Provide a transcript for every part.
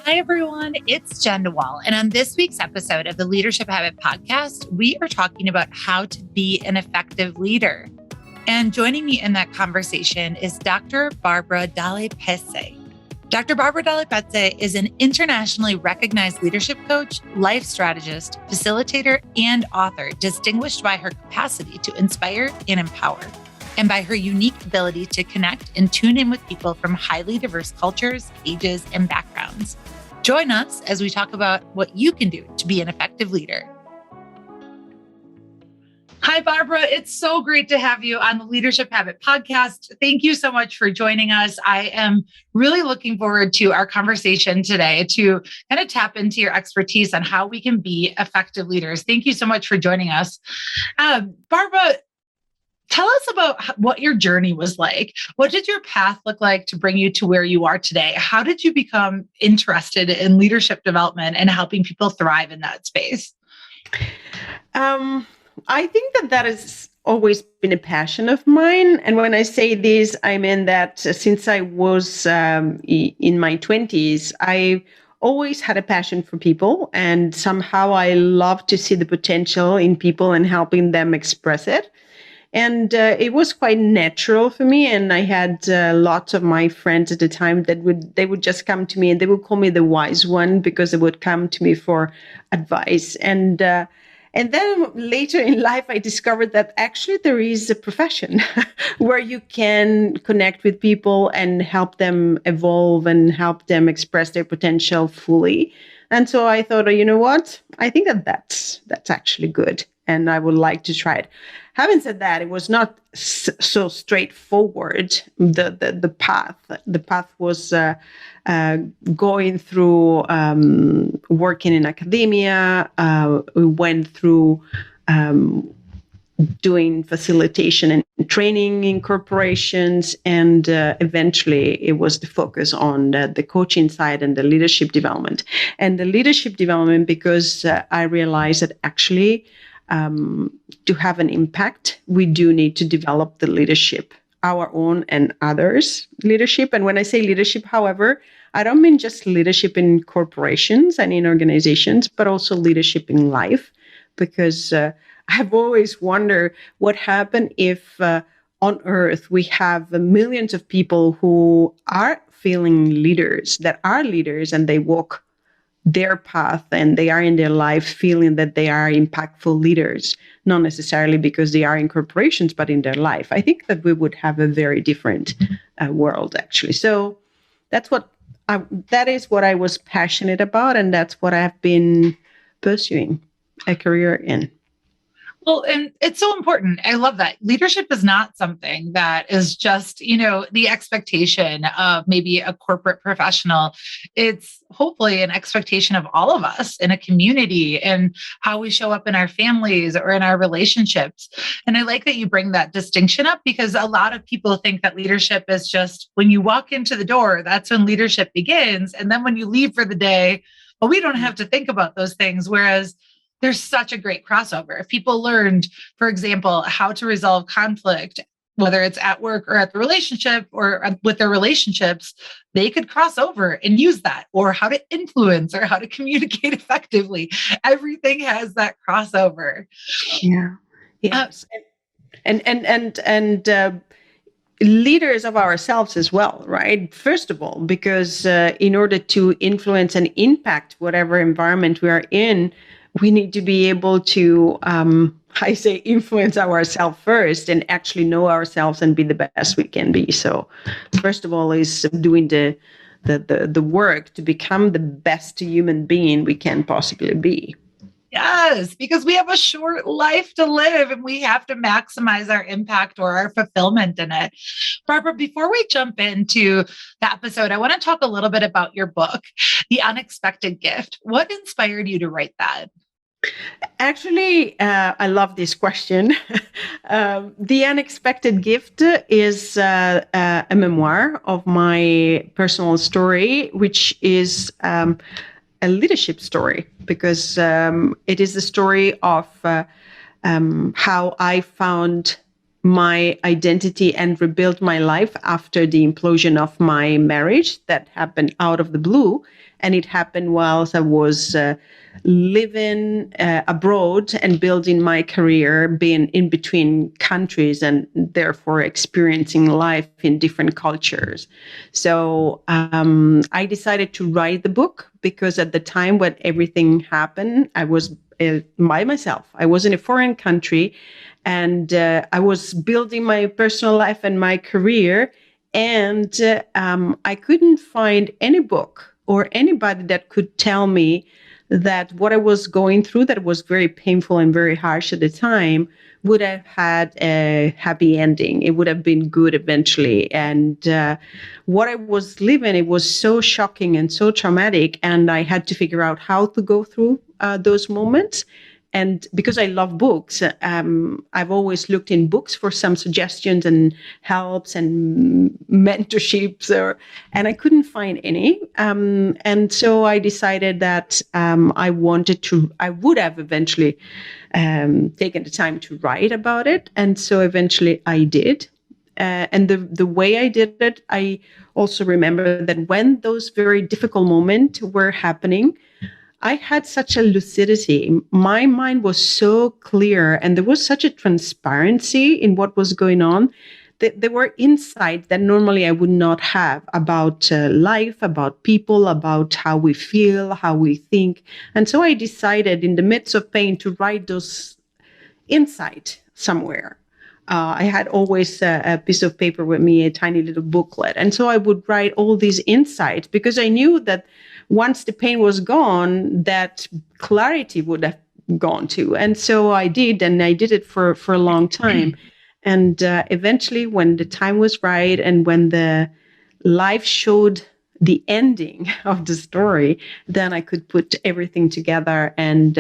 Hi, everyone. It's Jen DeWall. And on this week's episode of the Leadership Habit Podcast, we are talking about how to be an effective leader. And joining me in that conversation is Dr. Barbara Dalle Pezze. Dr. Barbara Dalle Pezze is an internationally recognized leadership coach, life strategist, facilitator, and author, distinguished by her capacity to inspire and empower, and by her unique ability to connect and tune in with people from highly diverse cultures, ages, and backgrounds. Join us as we talk about what you can do to be an effective leader. Hi, Barbara. It's so great to have you on the Leadership Habit Podcast. Thank you so much for joining us. I am really looking forward to our conversation today to kind of tap into your expertise on how we can be effective leaders. Thank you so much for joining us. Barbara, tell us about what your journey was like. What did your path look like to bring you to where you are today? How did you become interested in leadership development and helping people thrive in that space? I think that has always been a passion of mine. And when I say this, I mean that since I was in my 20s, I always had a passion for people. And somehow I love to see the potential in people and helping them express it. And it was quite natural for me. And I had lots of my friends at the time that would just come to me and they would call me the wise one because they would come to me for advice. And then later in life, I discovered that actually there is a profession where you can connect with people and help them evolve and help them express their potential fully. And so I thought, you know what? I think that's actually good. And I would like to try it. Having said that, it was not so straightforward. The path was going through working in academia. We went through doing facilitation and training in corporations, and eventually it was the focus on the coaching side and the leadership development. And the leadership development because I realized that actually to have an impact, we do need to develop the leadership, our own and others' leadership. And when I say leadership, however, I don't mean just leadership in corporations and in organizations, but also leadership in life, because I've always wondered what happened if on Earth we have millions of people who are feeling leaders, that are leaders, and they walk their path and they are in their life feeling that they are impactful leaders, not necessarily because they are in corporations, but in their life. I think that we would have a very different world, actually. So that is what I was passionate about, and that's what I have been pursuing a career in. Well, and it's so important. I love that. Leadership is not something that is just, the expectation of maybe a corporate professional. It's hopefully an expectation of all of us in a community and how we show up in our families or in our relationships. And I like that you bring that distinction up because a lot of people think that leadership is just when you walk into the door, that's when leadership begins. And then when you leave for the day, well, we don't have to think about those things. Whereas there's such a great crossover. If people learned, for example, how to resolve conflict, whether it's at work or at the relationship or with their relationships, they could cross over and use that, or how to influence or how to communicate effectively. Everything has that crossover. Yeah. Yes. And leaders of ourselves as well, right? First of all, because in order to influence and impact whatever environment we are in, we need to be able to, influence ourselves first and actually know ourselves and be the best we can be. So first of all is doing the work to become the best human being we can possibly be. Yes, because we have a short life to live and we have to maximize our impact or our fulfillment in it. Barbara, before we jump into the episode, I want to talk a little bit about your book, The Unexpected Gift. What inspired you to write that? Actually, I love this question. The Unexpected Gift is a memoir of my personal story, which is a leadership story, because it is the story of how I found my identity and rebuilt my life after the implosion of my marriage that happened out of the blue. And it happened whilst I was living abroad and building my career, being in between countries and therefore experiencing life in different cultures. So I decided to write the book because at the time when everything happened, I was by myself. I was in a foreign country and I was building my personal life and my career. And I couldn't find any book or anybody that could tell me that what I was going through, that was very painful and very harsh at the time, would have had a happy ending. It would have been good eventually. And what I was living, it was so shocking and so traumatic. And I had to figure out how to go through those moments. And because I love books, I've always looked in books for some suggestions and helps and mentorships, and I couldn't find any. And so I decided that I would have eventually taken the time to write about it. And so eventually I did. And the way I did it, I also remember that when those very difficult moments were happening, I had such a lucidity. My mind was so clear and there was such a transparency in what was going on that there were insights that normally I would not have about life, about people, about how we feel, how we think. And so I decided in the midst of pain to write those insights somewhere. I had always a piece of paper with me, a tiny little booklet. And so I would write all these insights because I knew that once the pain was gone, that clarity would have gone too. And so I did, and I did it for a long time. And eventually, when the time was right and when the life showed the ending of the story, then I could put everything together and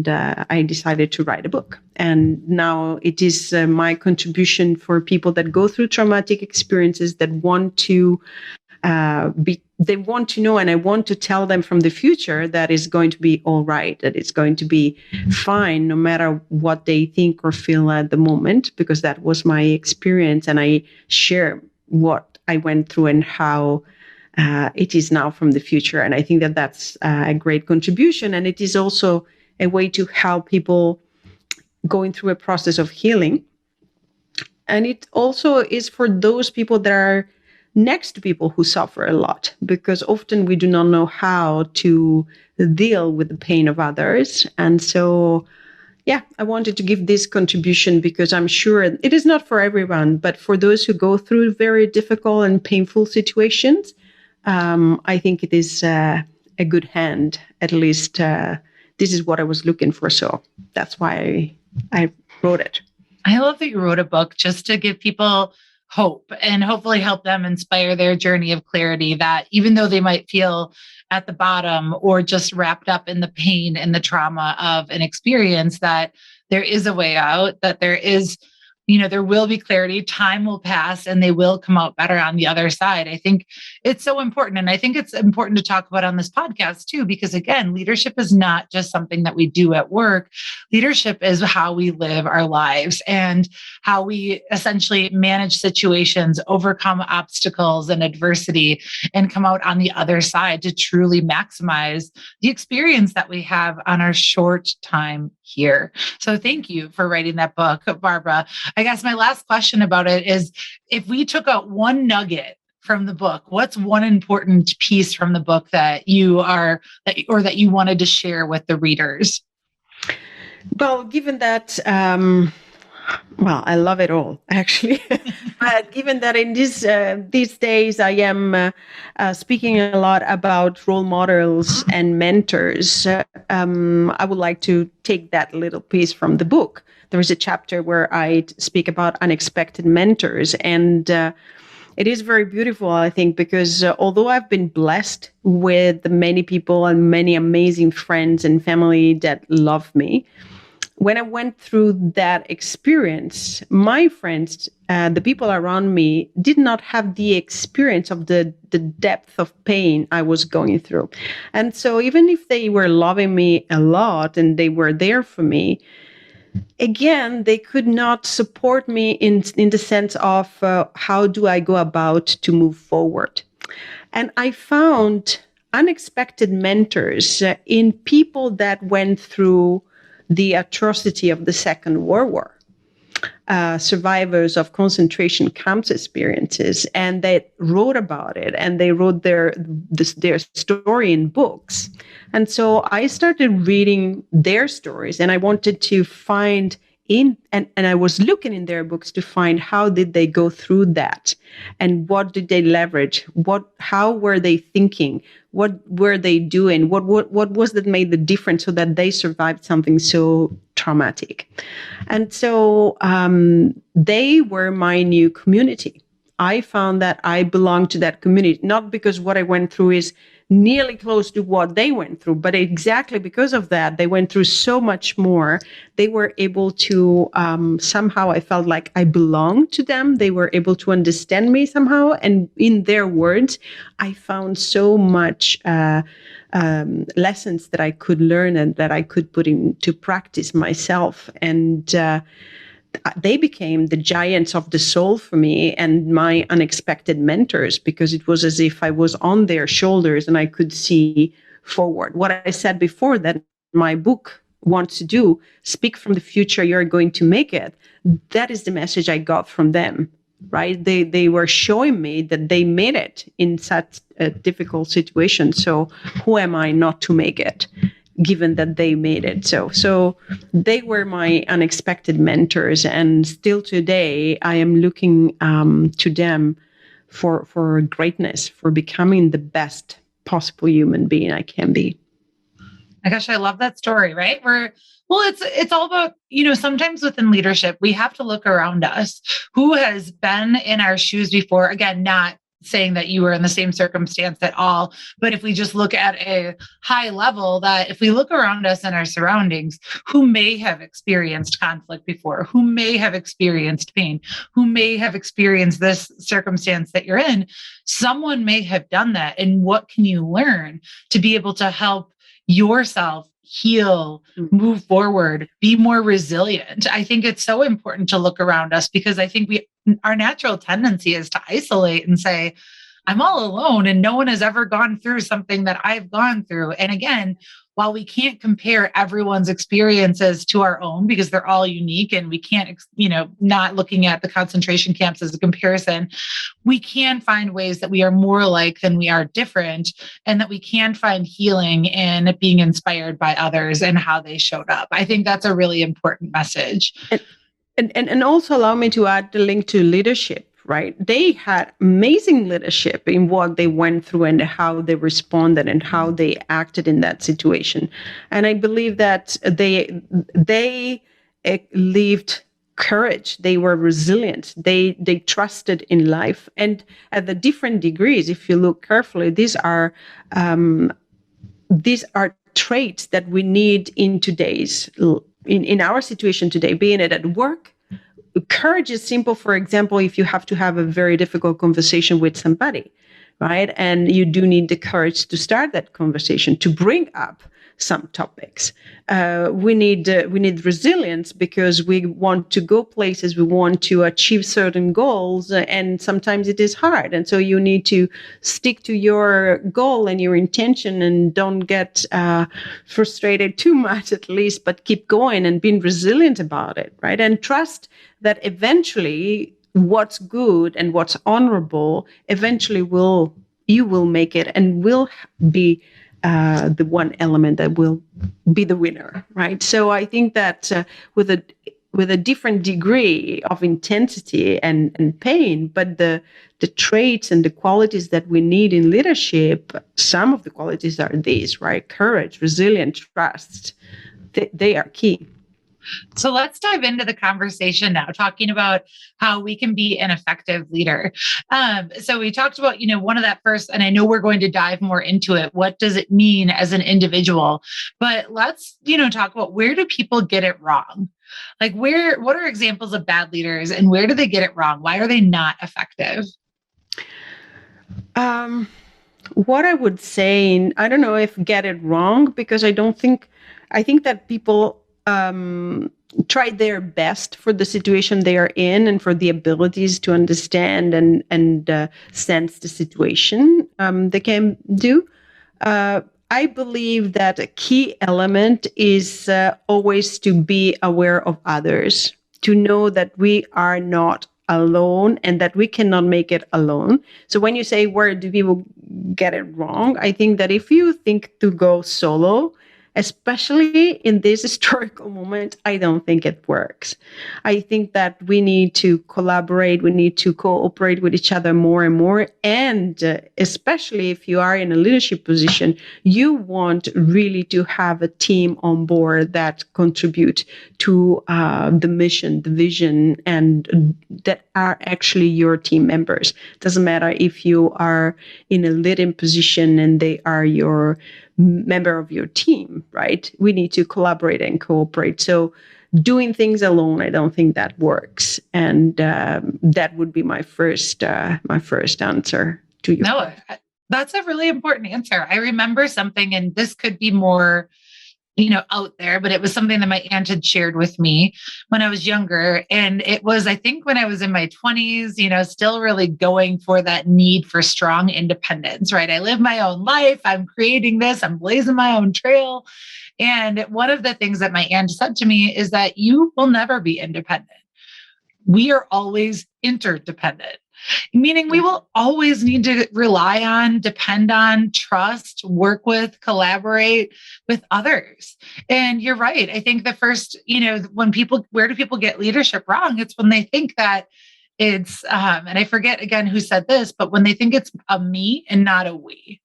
I decided to write a book. And now it is my contribution for people that go through traumatic experiences, that want to they want to know, and I want to tell them from the future that it's going to be all right, that it's going to be fine, no matter what they think or feel at the moment, because that was my experience. And I share what I went through and how it is now from the future. And I think that that's a great contribution. And it is also a way to help people going through a process of healing. And it also is for those people that are next to people who suffer a lot, because often we do not know how to deal with the pain of others. And so, yeah, I wanted to give this contribution because I'm sure it is not for everyone, but for those who go through very difficult and painful situations, I think it is a good hand. At least this is what I was looking for. So that's why I wrote it. I love that you wrote a book just to give people hope and hopefully help them inspire their journey of clarity, that even though they might feel at the bottom or just wrapped up in the pain and the trauma of an experience, that there is a way out, that there is, there will be clarity, time will pass, and they will come out better on the other side. I think it's so important. And I think it's important to talk about on this podcast too, because again, leadership is not just something that we do at work. Leadership is how we live our lives and how we essentially manage situations, overcome obstacles and adversity, and come out on the other side to truly maximize the experience that we have on our short time here. So thank you for writing that book, Barbara. I guess my last question about it is, if we took out one nugget from the book, what's one important piece from the book that you wanted to share with the readers? Well, given that, I love it all, actually. But given that in these days I am speaking a lot about role models and mentors, I would like to take that little piece from the book. There is a chapter where I speak about unexpected mentors, and it is very beautiful, I think, because although I've been blessed with many people and many amazing friends and family that love me, when I went through that experience, my friends, the people around me, did not have the experience of the depth of pain I was going through. And so even if they were loving me a lot and they were there for me, again, they could not support me in the sense of how do I go about to move forward. And I found unexpected mentors in people that went through the atrocity of the Second World War. Survivors of concentration camps experiences, and they wrote about it, and they wrote their story in books. And so I started reading their stories, and I wanted to find and I was looking in their books to find how did they go through that, and what did they leverage, how were they thinking, what were they doing, what was that made the difference so that they survived something so traumatic. And so they were my new community. I found that I belonged to that community, not because what I went through is nearly close to what they went through, but exactly because of that, they went through so much more. They were able to, somehow I felt like I belonged to them. They were able to understand me somehow. And in their words, I found so much lessons that I could learn and that I could put into practice myself. And they became the giants of the soul for me and my unexpected mentors, because it was as if I was on their shoulders and I could see forward. What I said before that my book wants to do, speak from the future, you're going to make it. That is the message I got from them, right? They were showing me that they made it in such a difficult situation. So who am I not to make it? Given that they made it. So they were my unexpected mentors. And still today, I am looking to them for greatness, for becoming the best possible human being I can be. My gosh, I love that story, right? It's all about, sometimes within leadership, we have to look around us. Who has been in our shoes before? Again, not saying that you were in the same circumstance at all. But if we just look at a high level, that if we look around us and our surroundings, who may have experienced conflict before, who may have experienced pain, who may have experienced this circumstance that you're in, someone may have done that. And what can you learn to be able to help yourself heal, move forward, be more resilient? I think it's so important to look around us, because I think our natural tendency is to isolate and say, I'm all alone and no one has ever gone through something that I've gone through. And again, while we can't compare everyone's experiences to our own because they're all unique, and we can't, not looking at the concentration camps as a comparison, we can find ways that we are more alike than we are different, and that we can find healing in being inspired by others and how they showed up. I think that's a really important message. And also allow me to add the link to leadership, right? They had amazing leadership in what they went through and how they responded and how they acted in that situation. And I believe that they lived courage. They were resilient. They trusted in life. And at the different degrees, if you look carefully, these are traits that we need in today's in our situation today, being it at work. Courage is simple. For example, if you have to have a very difficult conversation with somebody, right? And you do need the courage to start that conversation, to bring up some topics. We need resilience because we want to go places, we want to achieve certain goals, and sometimes it is hard. And so you need to stick to your goal and your intention, and don't get frustrated too much, at least, but keep going and being resilient about it, right? And trust that eventually what's good and what's honorable eventually you will make it and will be the one element that will be the winner, right? So I think that with a different degree of intensity and pain, but the traits and the qualities that we need in leadership, some of the qualities are these, right? Courage, resilience, trust. They are key. So let's dive into the conversation now, talking about how we can be an effective leader. So we talked about, one of that first, and I know we're going to dive more into it. What does it mean as an individual? But let's, talk about, where do people get it wrong? Like what are examples of bad leaders, and where do they get it wrong? Why are they not effective? What I would say, I don't know if get it wrong, because I think that people try their best for the situation they are in and for the abilities to understand and sense the situation they can do. I believe that a key element is always to be aware of others, to know that we are not alone and that we cannot make it alone. So when you say, where do people get it wrong? I think that if you think to go solo, especially in this historical moment, I don't think it works. I think that we need to collaborate, we need to cooperate with each other more and more. And especially if you are in a leadership position, you want really to have a team on board that contribute to the mission, the vision, and that are actually your team members. It doesn't matter if you are in a leading position and they are your member of your team, right? We need to collaborate and cooperate. So doing things alone, I don't think that works. And that would be my first answer to you. No, that's a really important answer. I remember something, and this could be more, out there, but it was something that my aunt had shared with me when I was younger. And it was, I think when I was in my 20s, still really going for that need for strong independence, right? I live my own life. I'm creating this, I'm blazing my own trail. And one of the things that my aunt said to me is that you will never be independent. We are always interdependent. Meaning we will always need to rely on, depend on, trust, work with, collaborate with others. And you're right. I think the first, where do people get leadership wrong? It's when they think that it's, and I forget again who said this, but when they think it's a me and not a we.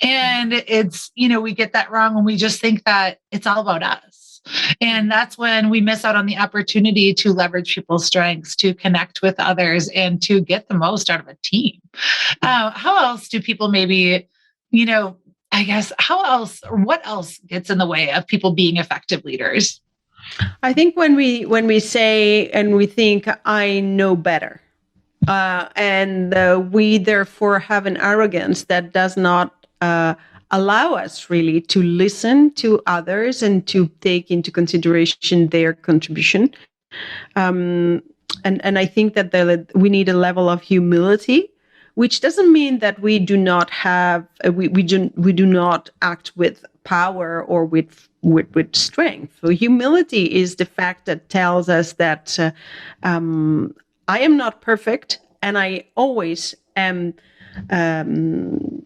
And it's, we get that wrong when we just think that it's all about us. And that's when we miss out on the opportunity to leverage people's strengths, to connect with others, and to get the most out of a team. How else do people maybe, I guess, what else gets in the way of people being effective leaders? I think when we say and we think, I know better, and we therefore have an arrogance that does not allow us really to listen to others and to take into consideration their contribution. And I think that we need a level of humility, which doesn't mean that we do not have, we do not act with power or with strength. So humility is the fact that tells us that I am not perfect and I always am in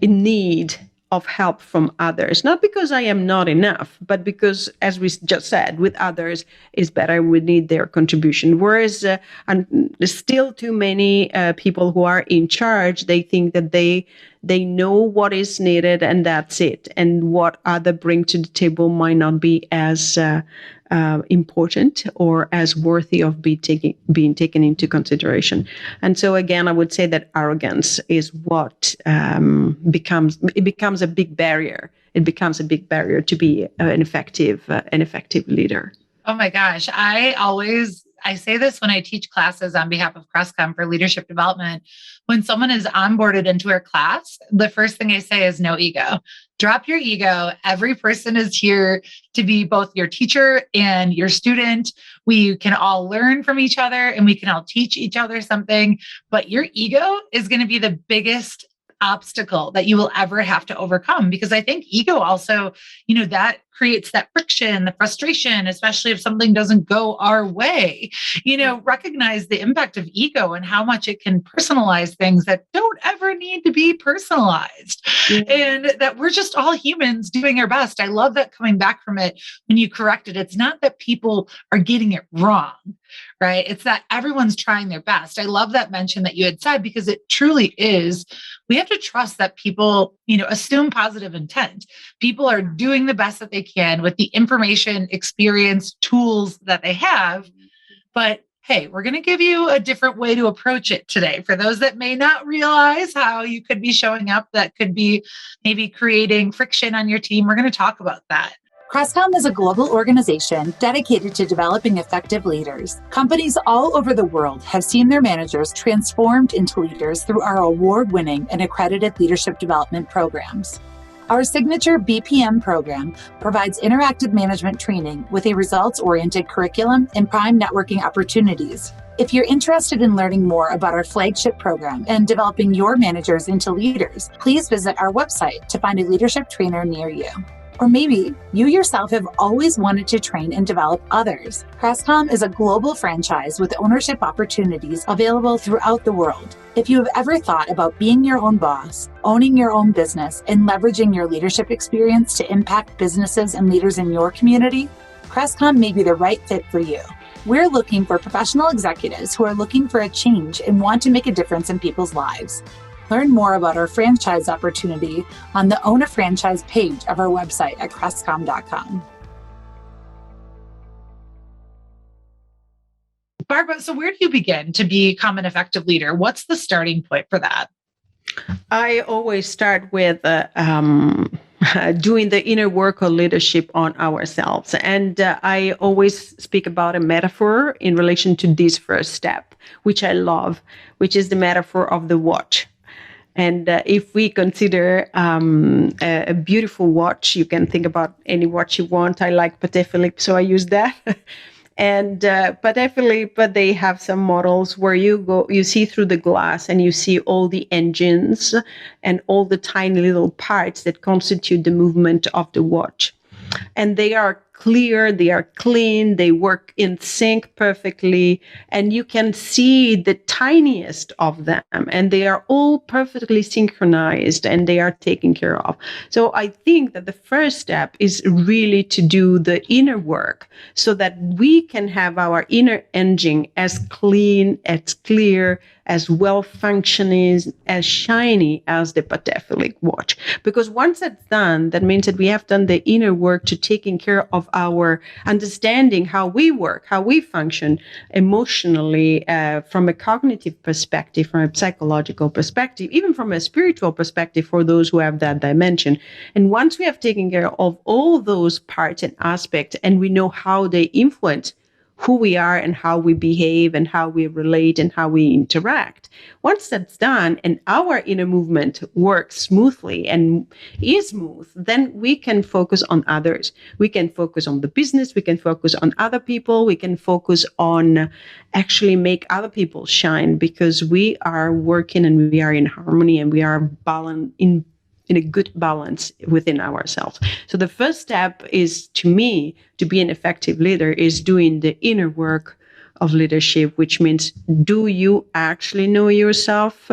need of help from others, not because I am not enough, but because, as we just said, with others is better. We need their contribution. Whereas, and there's still too many people who are in charge. They think that they know what is needed and that's it. And what other bring to the table might not be as important or as worthy of being taken into consideration. And so again, I would say that arrogance is what becomes a big barrier. It becomes a big barrier to be an effective leader. Oh my gosh. I say this when I teach classes on behalf of Crestcom for leadership development. When someone is onboarded into our class, the first thing I say is no ego. Drop your ego. Every person is here to be both your teacher and your student. We can all learn from each other and we can all teach each other something, but your ego is going to be the biggest obstacle that you will ever have to overcome. Because I think ego also, that creates that friction, the frustration, especially if something doesn't go our way. Recognize the impact of ego and how much it can personalize things that don't ever need to be personalized. Mm-hmm. And that we're just all humans doing our best. I love that coming back from it when you correct it. It's not that people are getting it wrong, right? It's that everyone's trying their best. I love that mention that you had said, because it truly is. We have to trust that people, assume positive intent. People are doing the best that they can with the information, experience, tools that they have. But hey, we're going to give you a different way to approach it today. For those that may not realize how you could be showing up, that could be maybe creating friction on your team. We're going to talk about that. Crestcom is a global organization dedicated to developing effective leaders. Companies all over the world have seen their managers transformed into leaders through our award-winning and accredited leadership development programs. Our signature BPM program provides interactive management training with a results-oriented curriculum and prime networking opportunities. If you're interested in learning more about our flagship program and developing your managers into leaders, please visit our website to find a leadership trainer near you. Or maybe you yourself have always wanted to train and develop others. Crestcom is a global franchise with ownership opportunities available throughout the world. If you have ever thought about being your own boss, owning your own business, and leveraging your leadership experience to impact businesses and leaders in your community, Crestcom may be the right fit for you. We're looking for professional executives who are looking for a change and want to make a difference in people's lives. Learn more about our franchise opportunity on the Own a Franchise page of our website at crestcom.com. Barbara, so where do you begin to become an effective leader? What's the starting point for that? I always start with doing the inner work of leadership on ourselves. And I always speak about a metaphor in relation to this first step, which I love, which is the metaphor of the watch. And if we consider a beautiful watch, you can think about any watch you want. I like Patek Philippe, so I use that. And Patek Philippe, they have some models where you see through the glass and you see all the engines and all the tiny little parts that constitute the movement of the watch. And they are clear, they are clean, they work in sync perfectly, and you can see the tiniest of them, and they are all perfectly synchronized and they are taken care of. So I think that the first step is really to do the inner work so that we can have our inner engine as clean, as clear, as well functioning, as shiny as the Patek Philippe watch. Because once that's done, that means that we have done the inner work to taking care of our understanding how we work, how we function emotionally, from a cognitive perspective, from a psychological perspective, even from a spiritual perspective for those who have that dimension. And once we have taken care of all those parts and aspects, and we know how they influence who we are and how we behave and how we relate and how we interact. Once that's done and our inner movement works smoothly and is smooth, then we can focus on others. We can focus on the business. We can focus on other people. We can focus on actually make other people shine because we are working and we are in harmony and we are balanced in a good balance within ourselves. So the first step is, to me, to be an effective leader is doing the inner work of leadership, which means, do you actually know yourself?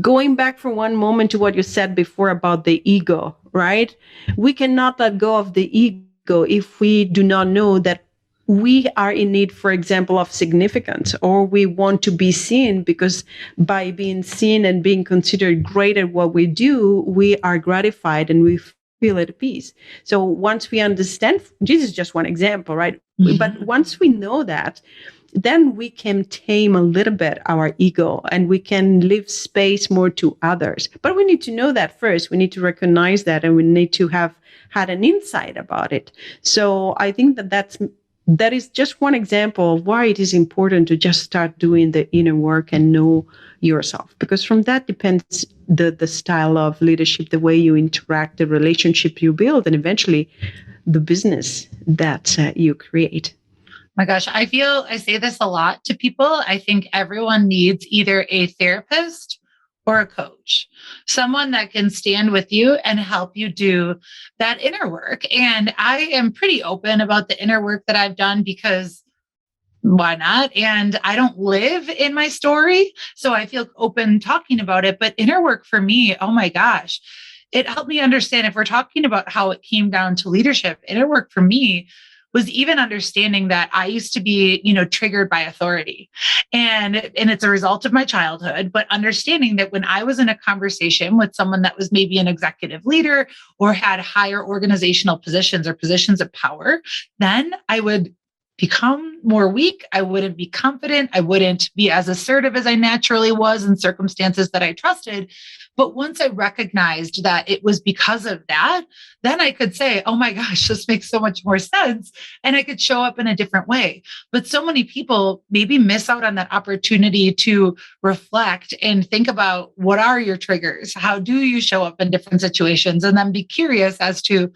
Going back for one moment to what you said before about the ego, right? We cannot let go of the ego if we do not know that we are in need, for example, of significance, or we want to be seen because by being seen and being considered great at what we do, we are gratified and we feel at peace. So once we understand, this is just one example, right? Mm-hmm. But once we know that, then we can tame a little bit our ego and we can leave space more to others. But we need to know that first. We need to recognize that and we need to have had an insight about it. So I think that is just one example of why it is important to just start doing the inner work and know yourself. Because from that depends the style of leadership, the way you interact, the relationship you build, and eventually the business that you create. My gosh, I say this a lot to people. I think everyone needs either a therapist or a coach, someone that can stand with you and help you do that inner work. And I am pretty open about the inner work that I've done because why not? And I don't live in my story, so I feel open talking about it. But inner work for me, oh my gosh, it helped me understand if we're talking about how it came down to leadership, inner work for me was even understanding that I used to be, triggered by authority. And it's a result of my childhood, but understanding that when I was in a conversation with someone that was maybe an executive leader or had higher organizational positions or positions of power, then I would become more weak. I wouldn't be confident. I wouldn't be as assertive as I naturally was in circumstances that I trusted. But once I recognized that it was because of that, then I could say, oh my gosh, this makes so much more sense. And I could show up in a different way. But so many people maybe miss out on that opportunity to reflect and think about, what are your triggers? How do you show up in different situations? And then be curious as to,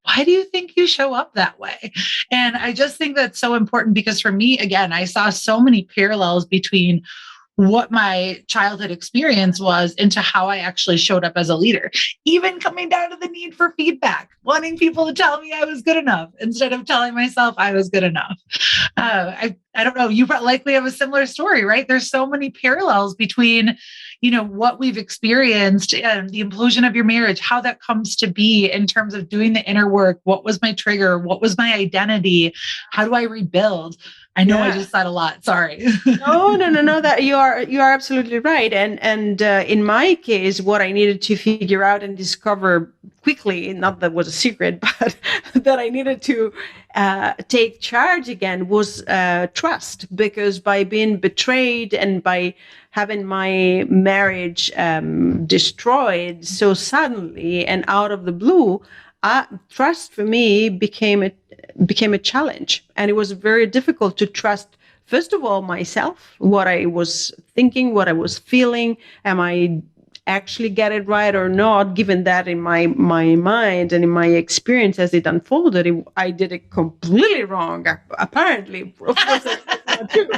why do you think you show up that way? And I just think that's so important, because for me, again, I saw so many parallels between what my childhood experience was into how I actually showed up as a leader, even coming down to the need for feedback, wanting people to tell me I was good enough instead of telling myself I was good enough. I don't know, you likely have a similar story, right? There's so many parallels between, what we've experienced and the implosion of your marriage, how that comes to be in terms of doing the inner work. What was my trigger? What was my identity? How do I rebuild? I know I just said a lot. Sorry. No. That you are absolutely right. And in my case, what I needed to figure out and discover quickly, not that was a secret, but that I needed to take charge again was trust. Because by being betrayed and by having my marriage destroyed so suddenly and out of the blue, trust for me became a challenge. And it was very difficult to trust, first of all, myself, what I was thinking, what I was feeling. Am I actually get it right or not, given that in my mind and in my experience as it unfolded, I did it completely wrong, apparently. Of course, that's not true.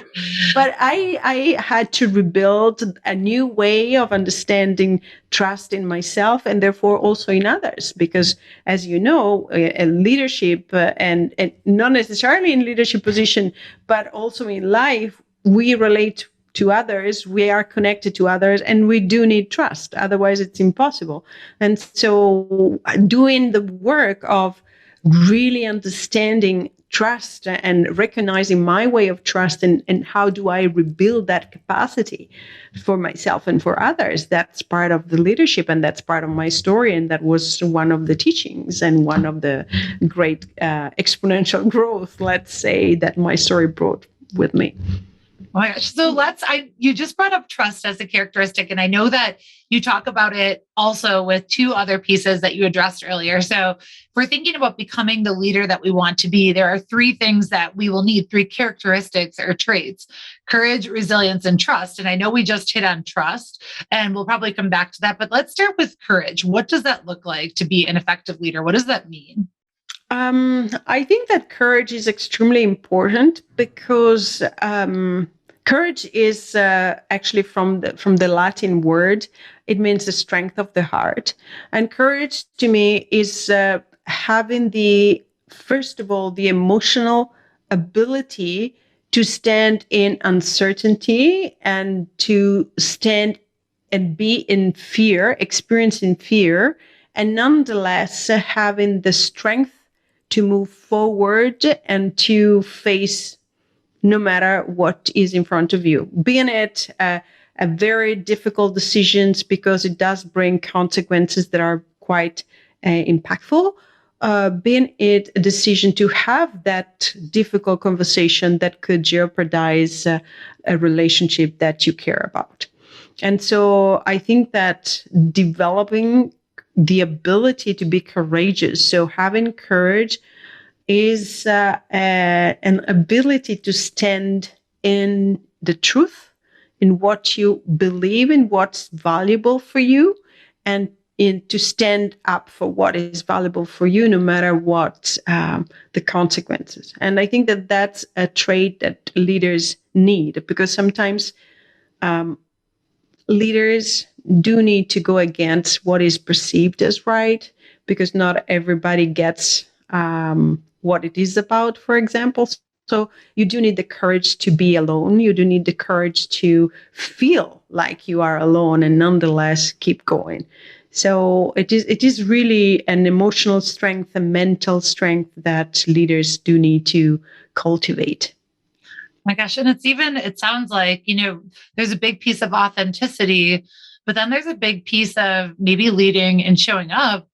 But I had to rebuild a new way of understanding trust in myself and therefore also in others. Because as you know, leadership and not necessarily in leadership position, but also in life, we relate to others, we are connected to others, and we do need trust. Otherwise, it's impossible. And so doing the work of really understanding trust and recognizing my way of trust and how do I rebuild that capacity for myself and for others, that's part of the leadership and that's part of my story. And that was one of the teachings and one of the great exponential growth, let's say, that my story brought with me. Oh my gosh. So you just brought up trust as a characteristic. And I know that you talk about it also with two other pieces that you addressed earlier. So if we're thinking about becoming the leader that we want to be, there are three things that we will need, three characteristics or traits: courage, resilience, and trust. And I know we just hit on trust and we'll probably come back to that, but let's start with courage. What does that look like to be an effective leader? What does that mean? I think that courage is extremely important because courage is actually from the Latin word. It means the strength of the heart. And courage to me is having first of all, the emotional ability to stand in uncertainty and to stand and be in fear, experiencing fear, and nonetheless having the strength to move forward and to face no matter what is in front of you, being it a very difficult decisions because it does bring consequences that are quite impactful, being it a decision to have that difficult conversation that could jeopardize a relationship that you care about. And so I think that developing the ability to be courageous, so having courage is an ability to stand in the truth, in what you believe, in what's valuable for you, and to stand up for what is valuable for you, no matter what the consequences. And I think that that's a trait that leaders need, because sometimes leaders do need to go against what is perceived as right, because not everybody gets what it is about, for example. So you do need the courage to be alone. You do need the courage to feel like you are alone and nonetheless keep going. So it is really an emotional strength, a mental strength that leaders do need to cultivate. My gosh. And it sounds like, there's a big piece of authenticity, but then there's a big piece of maybe leading and showing up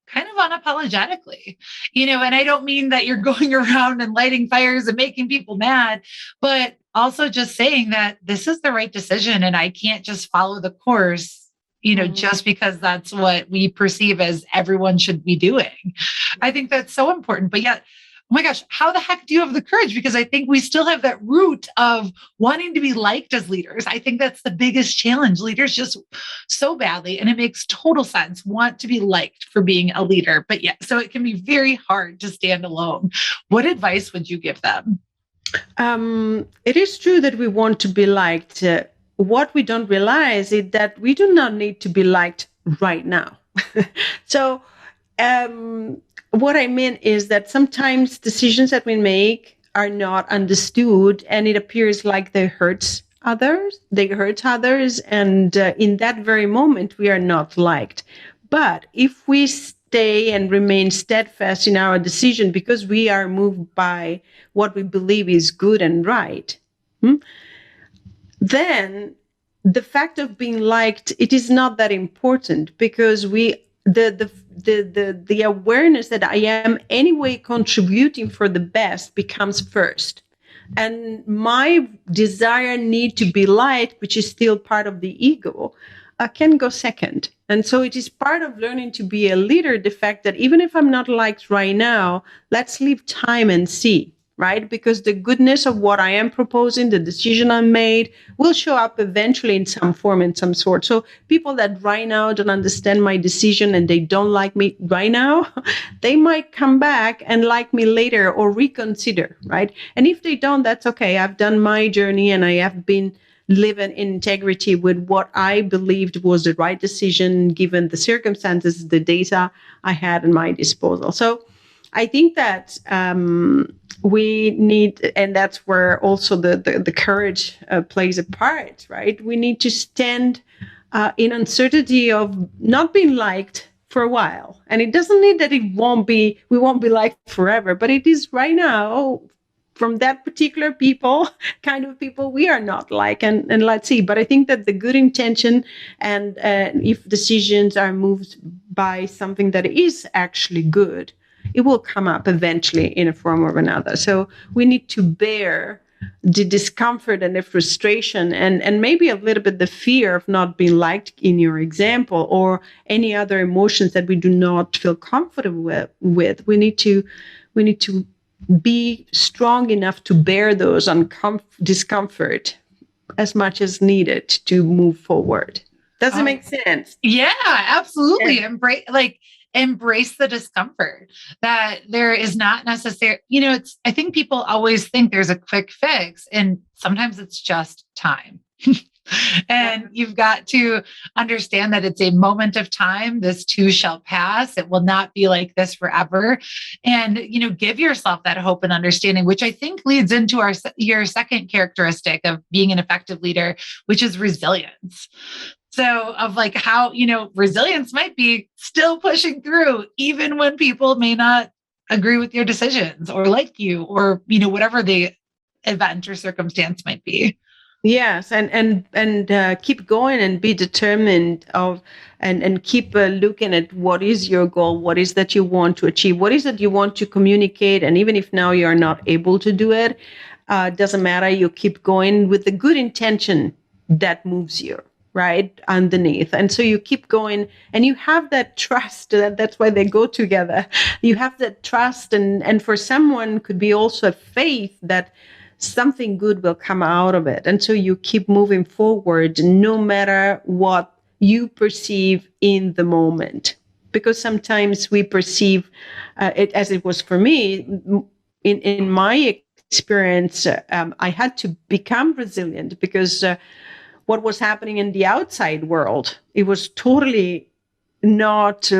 kind of unapologetically, and I don't mean that you're going around and lighting fires and making people mad, but also just saying that this is the right decision and I can't just follow the course, just because that's what we perceive as everyone should be doing. I think that's so important. But yet, oh my gosh, how the heck do you have the courage? Because I think we still have that root of wanting to be liked as leaders. I think that's the biggest challenge. Leaders just so badly, and it makes total sense, want to be liked for being a leader. But yeah, so it can be very hard to stand alone. What advice would you give them? It is true that we want to be liked. What we don't realize is that we do not need to be liked right now. So, what I mean is that sometimes decisions that we make are not understood, and it appears like they hurt others. And in that very moment, we are not liked. But if we stay and remain steadfast in our decision because we are moved by what we believe is good and right, then the fact of being liked, it is not that important, because the awareness that I am anyway contributing for the best becomes first. And my desire, need to be liked, which is still part of the ego, can go second. And so it is part of learning to be a leader, the fact that even if I'm not liked right now, let's leave time and see, right? Because the goodness of what I am proposing, the decision I made, will show up eventually in some form, in some sort. So people that right now don't understand my decision and they don't like me right now, they might come back and like me later or reconsider, right? And if they don't, that's okay. I've done my journey and I have been living in integrity with what I believed was the right decision, given the circumstances, the data I had at my disposal. So I think that we need, and that's where also the courage plays a part, right? We need to stand in uncertainty of not being liked for a while. And it doesn't mean that we won't be liked forever, but it is right now, from that particular kind of people, we are not like, and let's see. But I think that the good intention, and if decisions are moved by something that is actually good, it will come up eventually in a form or another. So we need to bear the discomfort and the frustration and maybe a little bit the fear of not being liked in your example, or any other emotions that we do not feel comfortable with. We need to be strong enough to bear those discomfort as much as needed to move forward. Does it make sense? Yeah, absolutely. Yeah. Embrace the discomfort, that there is not necessary. I think people always think there's a quick fix, and sometimes it's just time. And you've got to understand that it's a moment of time. This too shall pass. It will not be like this forever. And, give yourself that hope and understanding, which I think leads into your second characteristic of being an effective leader, which is resilience. So of how, resilience might be still pushing through, even when people may not agree with your decisions or like you, or, whatever the event or circumstance might be. Yes, and keep going and be determined and keep looking at what is your goal, what is that you want to achieve, what is that you want to communicate, and even if now you are not able to do it, doesn't matter. You keep going with the good intention that moves you right underneath, and so you keep going, and you have that trust. That's why they go together. You have that trust, and for someone could be also a faith that something good will come out of it. And so you keep moving forward no matter what you perceive in the moment. Because sometimes we perceive it, as it was for me, in my experience, I had to become resilient because what was happening in the outside world, it was totally not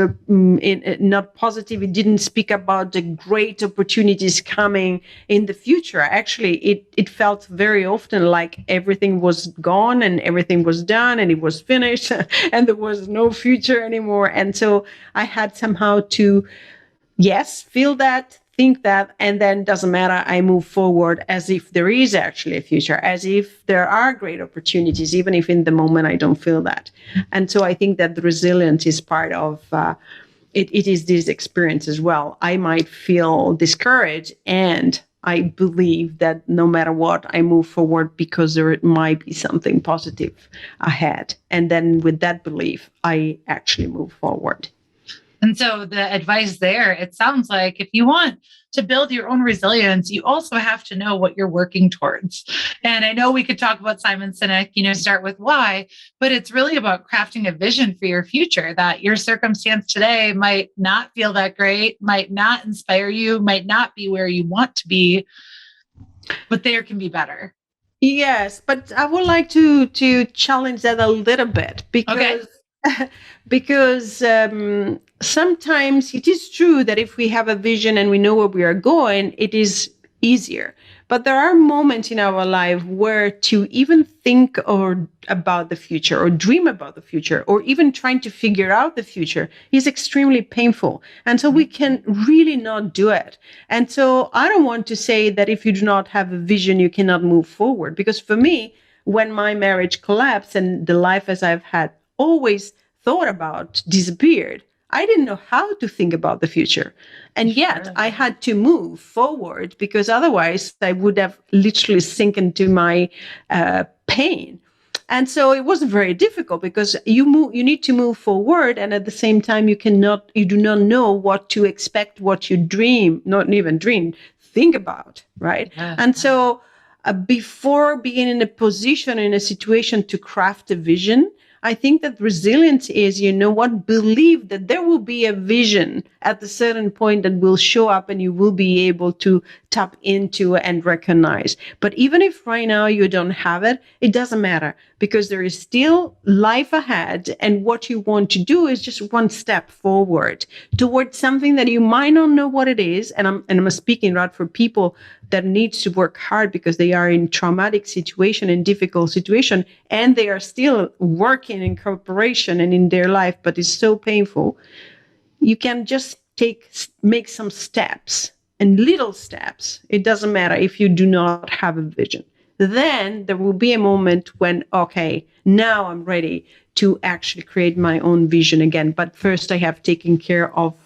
positive. It didn't speak about the great opportunities coming in the future. Actually, it felt very often like everything was gone and everything was done and it was finished and there was no future anymore. And so I had somehow to, feel that, think that, and then doesn't matter, I move forward as if there is actually a future, as if there are great opportunities, even if in the moment I don't feel that. And so I think that the resilience is part of it is this experience as well. I might feel discouraged, and I believe that no matter what, I move forward because there might be something positive ahead. And then with that belief, I actually move forward. And so the advice there, it sounds like if you want to build your own resilience, you also have to know what you're working towards. And I know we could talk about Simon Sinek, start with why, but it's really about crafting a vision for your future, that your circumstance today might not feel that great, might not inspire you, might not be where you want to be, but there can be better. Yes, but I would like to challenge that a little bit because sometimes it is true that if we have a vision and we know where we are going, it is easier. But there are moments in our life where to even think about the future or dream about the future or even trying to figure out the future is extremely painful. And so we can really not do it. And so I don't want to say that if you do not have a vision, you cannot move forward. Because for me, when my marriage collapsed and the life as I've had always thought about disappeared, I didn't know how to think about the future. And yet I had to move forward because otherwise I would have literally sunk into my pain. And so it was very difficult because you need to move forward. And at the same time, you do not know what to expect, what you think about, right? And so before being in a situation to craft a vision, I think that resilience is, believe that there will be a vision at a certain point that will show up and you will be able to tap into and recognize. But even if right now you don't have it, it doesn't matter because there is still life ahead. And what you want to do is just one step forward towards something that you might not know what it is. And I'm speaking right for people that needs to work hard because they are in traumatic situation and difficult situation, and they are still working in corporation and in their life, but it's so painful. You can just make some steps and little steps. It doesn't matter if you do not have a vision. Then there will be a moment when, okay, now I'm ready to actually create my own vision again. But first I have taken care of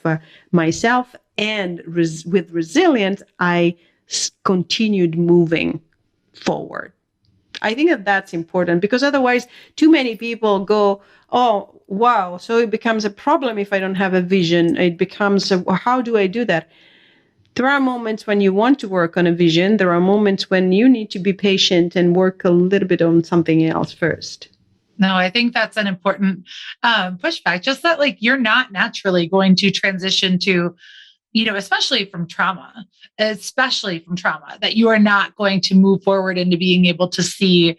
myself, and with resilience, I continued moving forward. I think that that's important because otherwise too many people go, oh, wow, so it becomes a problem if I don't have a vision. It becomes, how do I do that? There are moments when you want to work on a vision. There are moments when you need to be patient and work a little bit on something else first. No, I think that's an important pushback, just that you're not naturally going to transition to, especially from trauma, that you are not going to move forward into being able to see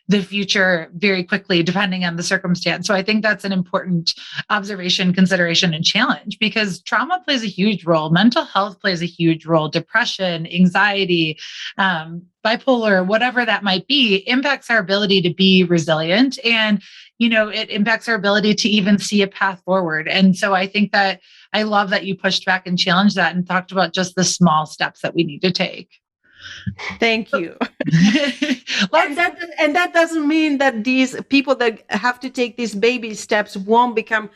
the future very quickly, depending on the circumstance. So I think that's an important observation, consideration, and challenge because trauma plays a huge role. Mental health plays a huge role. Depression, anxiety, bipolar, whatever that might be, impacts our ability to be resilient. And, it impacts our ability to even see a path forward. And so I think that I love that you pushed back and challenged that and talked about just the small steps that we need to take. Thank you. and that doesn't mean that these people that have to take these baby steps won't become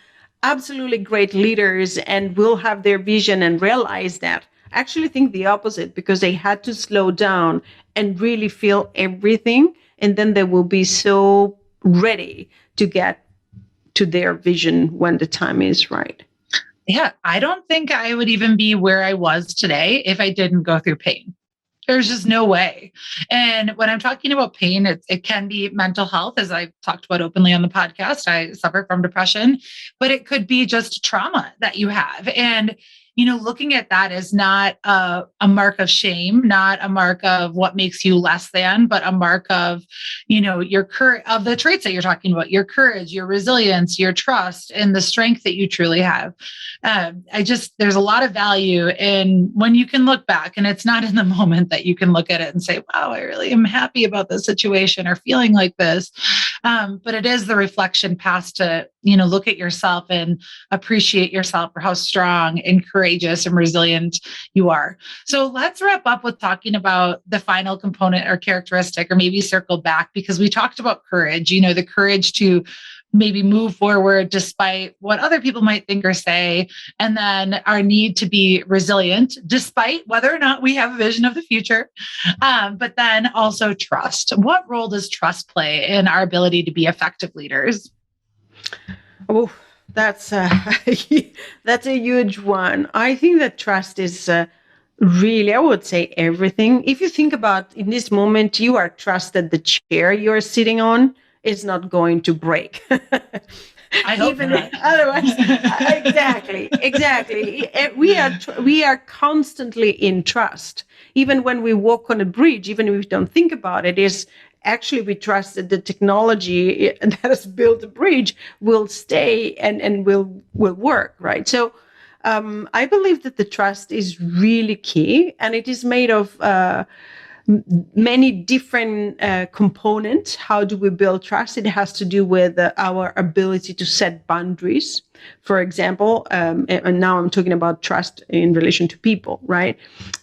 absolutely great leaders and will have their vision and realize that. I actually think the opposite because they had to slow down and really feel everything. And then they will be so ready to get to their vision when the time is right. Yeah, I don't think I would even be where I was today if I didn't go through pain. There's just no way. And when I'm talking about pain, it can be mental health, as I've talked about openly on the podcast. I suffer from depression, but it could be just trauma that you have. And looking at that is not a mark of shame, not a mark of what makes you less than, but a mark of, your of the traits that you're talking about, your courage, your resilience, your trust, and the strength that you truly have. There's a lot of value in when you can look back, and it's not in the moment that you can look at it and say, wow, I really am happy about this situation or feeling like this. But it is the reflection past to, look at yourself and appreciate yourself for how strong and courageous and resilient you are. So let's wrap up with talking about the final component or characteristic, or maybe circle back because we talked about courage, the courage to maybe move forward despite what other people might think or say, and then our need to be resilient despite whether or not we have a vision of the future, but then also trust. What role does trust play in our ability to be effective leaders? Oh, that's that's a huge one. I think that trust is really, I would say, everything. If you think about in this moment, you are trusted the chair you're sitting on is not going to break. I hope Even not. otherwise, exactly. We are constantly in trust. Even when we walk on a bridge, even if we don't think about it, is actually we trust that the technology that has built the bridge will stay and will work, right? So I believe that the trust is really key, and it is made of many different components. How do we build trust? It has to do with our ability to set boundaries. For example, and now I'm talking about trust in relation to people, right?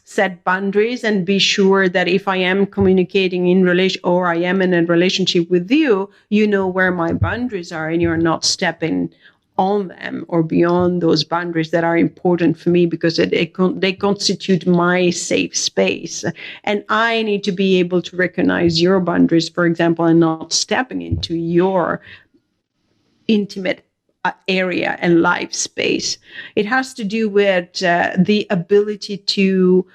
Set boundaries and be sure that if I am communicating in relation, or I am in a relationship with you, you know where my boundaries are and you're not stepping on them or beyond those boundaries that are important for me, because they constitute my safe space. And I need to be able to recognize your boundaries, for example, and not stepping into your intimate area and life space. It has to do with the ability to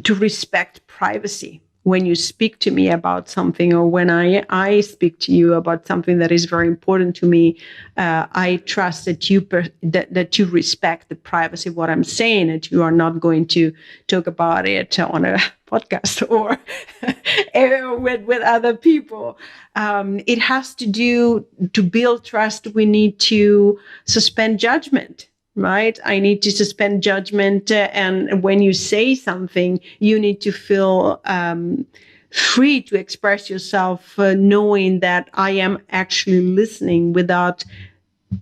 respect privacy. When you speak to me about something, or when I speak to you about something that is very important to me, I trust that that you respect the privacy of what I'm saying, that you are not going to talk about it on a podcast or with other people. It has to do, to build trust, we need to suspend judgment. Right? I need to suspend judgment. And when you say something, you need to feel free to express yourself, knowing that I am actually listening without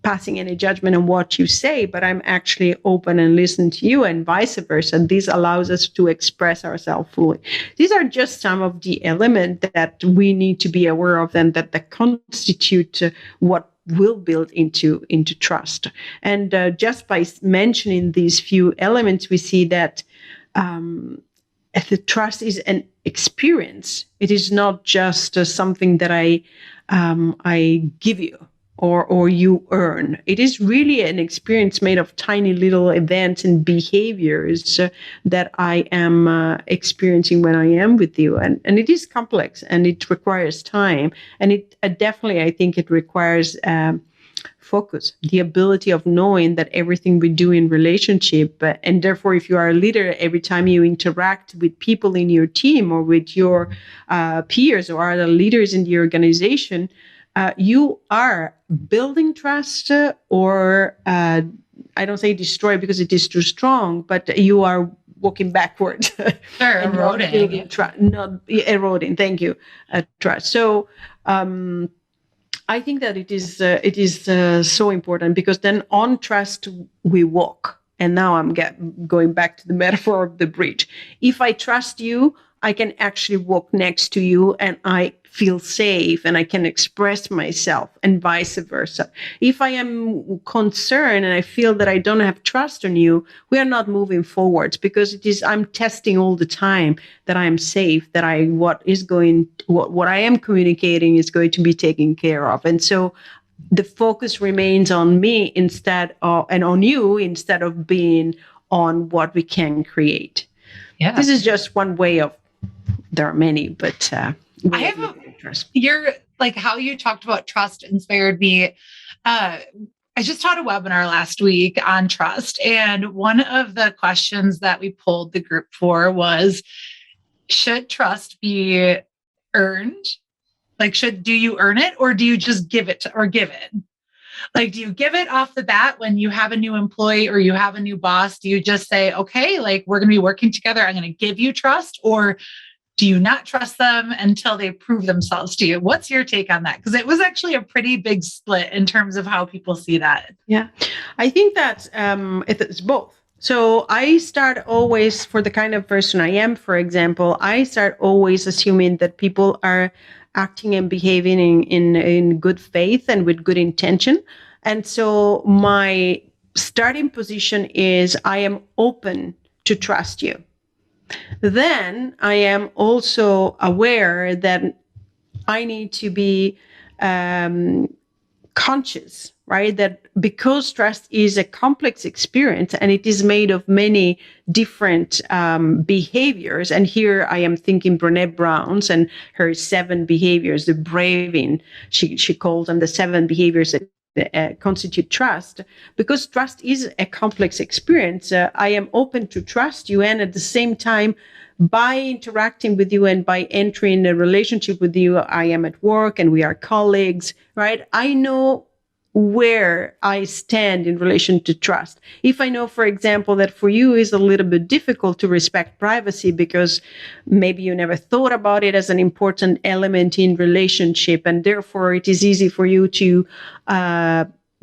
passing any judgment on what you say, but I'm actually open and listen to you, and vice versa. This allows us to express ourselves fully. These are just some of the elements that we need to be aware of, and that constitute what will build into trust. And just by mentioning these few elements, we see that the trust is an experience. It is not just something that I give you or you earn. It is really an experience made of tiny little events and behaviors that I am experiencing when I am with you. And it is complex, and it requires time. And it definitely, I think it requires focus, the ability of knowing that everything we do in relationship, and therefore, if you are a leader, every time you interact with people in your team or with your peers or other leaders in the organization, you are building trust, or I don't say destroy because it is too strong, but you are walking backwards. Sure, eroding. Not eroding. Thank you. Trust. So I think that it is so important, because then on trust we walk. And now I'm going back to the metaphor of the bridge. If I trust you, I can actually walk next to you, and I feel safe, and I can express myself, and vice versa. If I am concerned and I feel that I don't have trust on you, we are not moving forwards, because I'm testing all the time that I am safe, that what I am communicating is going to be taken care of. And so the focus remains on me and on you, instead of being on what we can create. Yeah. This is just one way of, there are many, but you're like, how you talked about trust inspired me. I just taught a webinar last week on trust. And one of the questions that we polled the group for was, should trust be earned? Like, do you earn it, or do you just give it? Like, do you give it off the bat when you have a new employee or you have a new boss? Do you just say, okay, like, we're going to be working together, I'm going to give you trust? Or do you not trust them until they prove themselves to you? What's your take on that? Because it was actually a pretty big split in terms of how people see that. Yeah, I think that it's both. So I start always, for the kind of person I am, for example, I start always assuming that people are acting and behaving in good faith and with good intention. And so my starting position is I am open to trust you. Then I am also aware that I need to be conscious, right? That because trust is a complex experience and it is made of many different behaviors. And here I am thinking Brené Brown's and her 7 behaviors, the braving, she calls them the 7 behaviors that constitute trust. Because trust is a complex experience, I am open to trust you. And at the same time, by interacting with you and by entering a relationship with you, I am at work and we are colleagues, right? I know where I stand in relation to trust. If I know, for example, that for you is a little bit difficult to respect privacy because maybe you never thought about it as an important element in relationship, and therefore it is easy for you to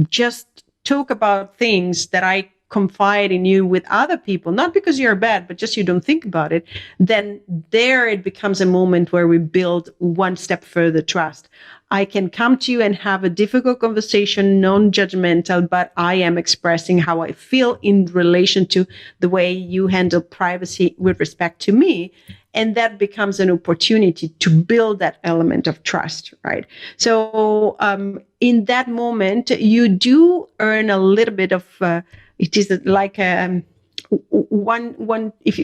just talk about things that I confide in you with other people, not because you're bad, but just you don't think about it, then there it becomes a moment where we build one step further trust. I can come to you and have a difficult conversation, non-judgmental, but I am expressing how I feel in relation to the way you handle privacy with respect to me. And that becomes an opportunity to build that element of trust, right? So in that moment, you do earn a little bit of, it is like if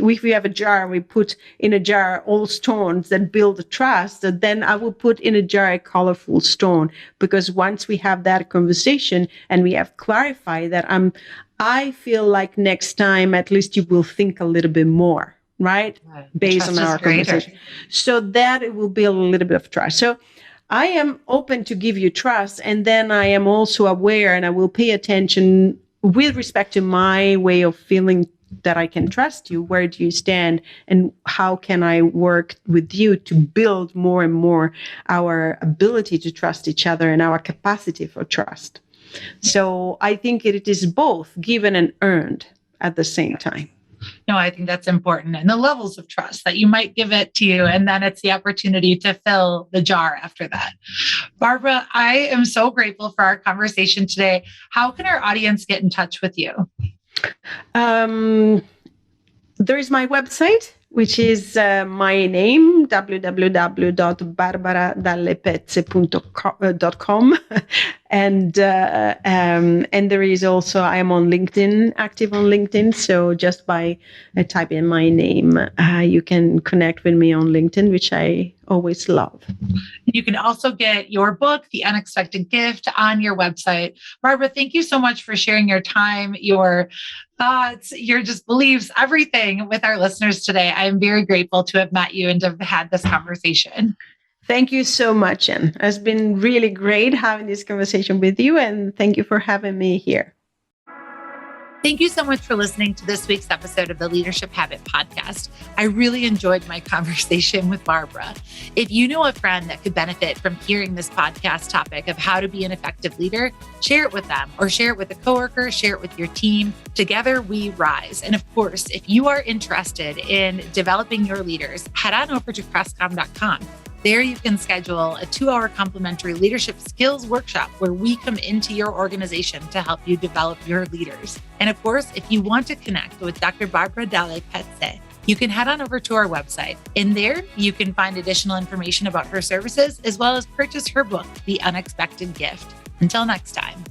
we have a jar, we put in a jar all stones that build trust, then I will put in a jar a colorful stone, because once we have that conversation and we have clarified that, I feel like next time at least you will think a little bit more, right? Based on our conversation. So that it will build a little bit of trust. So I am open to give you trust, and then I am also aware and I will pay attention with respect to my way of feeling that I can trust you. Where do you stand, and how can I work with you to build more and more our ability to trust each other and our capacity for trust? So I think it is both given and earned at the same time. No, I think that's important. And the levels of trust that you might give it to you, and then it's the opportunity to fill the jar after that. Barbara, I am so grateful for our conversation today. How can our audience get in touch with you? There is my website, which is my name, www.barbaradallepezze.com. And there is also, I am on LinkedIn, active on LinkedIn. So just by typing in my name, you can connect with me on LinkedIn, which I always love. You can also get your book, The Unexpected Gift, on your website. Barbara, thank you so much for sharing your time, your thoughts, your just beliefs, everything with our listeners today. I am very grateful to have met you and to have had this conversation. Thank you so much, Anne. It's been really great having this conversation with you, and thank you for having me here. Thank you so much for listening to this week's episode of the Leadership Habit Podcast. I really enjoyed my conversation with Barbara. If you know a friend that could benefit from hearing this podcast topic of how to be an effective leader, share it with them, or share it with a coworker, share it with your team. Together we rise. And of course, if you are interested in developing your leaders, head on over to crestcom.com. There you can schedule a 2-hour complimentary leadership skills workshop where we come into your organization to help you develop your leaders. And of course, if you want to connect with Dr. Barbara Dalle Pezze, you can head on over to our website. In there, you can find additional information about her services, as well as purchase her book, The Unexpected Gift. Until next time.